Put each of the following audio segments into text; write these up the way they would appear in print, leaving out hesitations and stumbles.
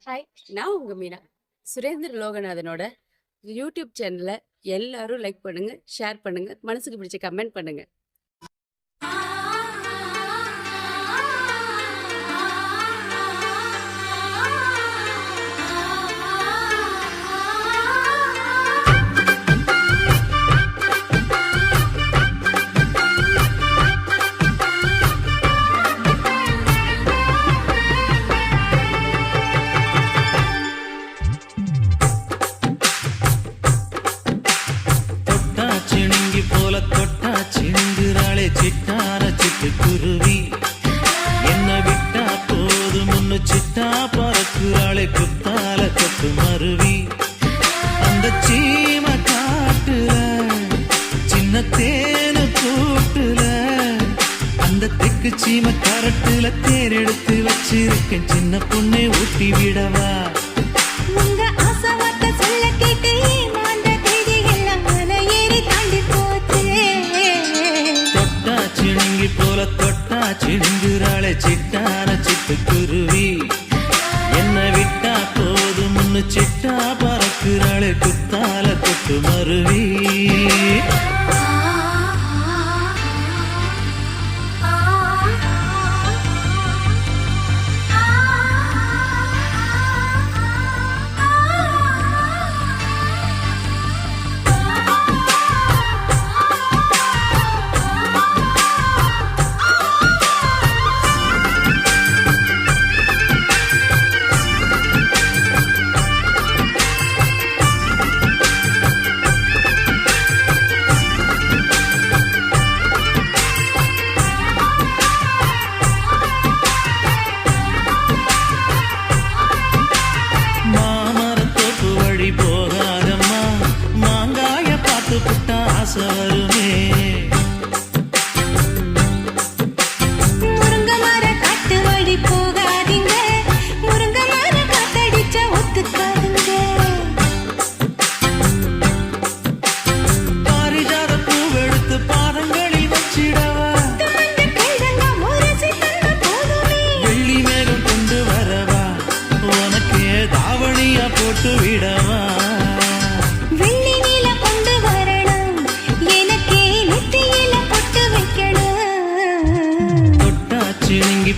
Hi, நான் உங்க Meena. Surender லோகநாதனோட YouTube சேனலை எல்லாரும் லைக் பண்ணுங்க, ஷேர் பண்ணுங்க, மனசுக்கு பிடிச்ச கமெண்ட் பண்ணுங்க. சிட்டார சிட்டு குருவி என்ன விட்டா போதும் முன்னு சிட்டா பறக்குறாளே குத்தால கொத்து மருவி அந்த சீம காட்டுல சின்ன தேனு கூட்டுல அந்த தெக்கு சீம கரட்டுல தேர் எடுத்து வச்சிருக்கேன் சின்ன பொண்ணை ஊட்டி விடவா போல தொட்டா சிடுங்குறாளே சிட்டார சிட்டு குருவி என்ன விட்டா போதும் முன்னு சிட்டா பறக்குறாளே குத்தால கொட்டு மருவி வருமே முருங்க மர காட்டு வழி போகாதீங்க முருங்க மர காத்தடிச்ச ஒத்துக்காதுங்க பாரிஜாத பூவெடுத்து பாதங்களில் வச்சிடவா வெள்ளி மேகம் கொண்டு வரவா உனக்கு தாவணியா போட்டு விடவா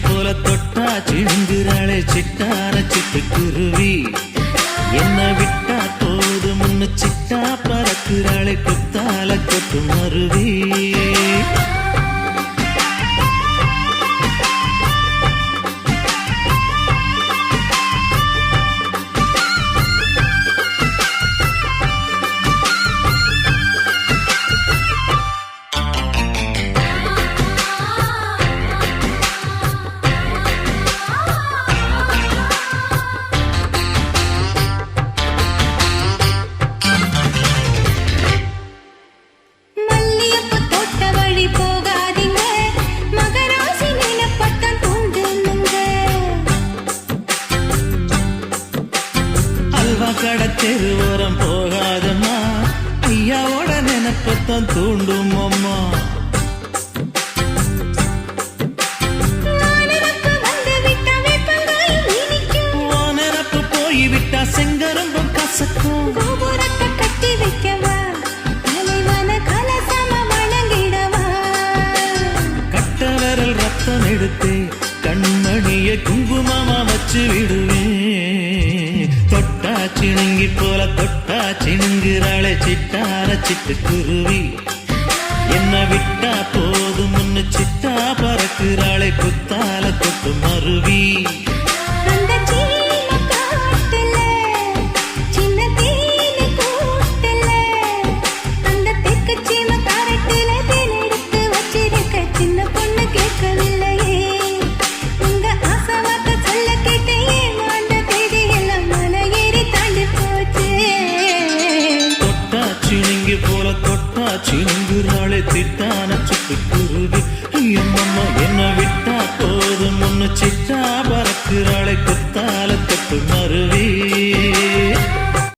போல தொட்டா சிடுங்குறாளே சிட்டார சிட்டு குருவி என்ன விட்டா போது முன்னு சிட்டா பறக்குறாளே குத்தால கொட்டு மருவி கடத்தெரு ஓரம் போகாதம்மா ஐயாவோட நினைப்பத்தான் தூண்டும் அம்மா நினப்பு போய்விட்டா செங்கரும்பும் கசக்கும் கட்டி வைக்கவா கலசம வழங்கிடவா கட்ட விரல் ரத்தம் எடுத்து கண்மணிய குங்குமமா வச்சு விடுவேன் தொட்டா சிணுங்கி போல தொட்டா சிணுங்குறாளே சிட்டார சிட்டு குருவி என்ன விட்டா போதும் முன்னு சிட்டா பறக்குறாளே குத்தால கொட்டு மருவி போல தொட்டா சிணுங்குறாளே திட்டான சிட்டு குருவி அம்மா என்ன விட்டா போதும் முன்னு சிட்டா பறக்குறாளே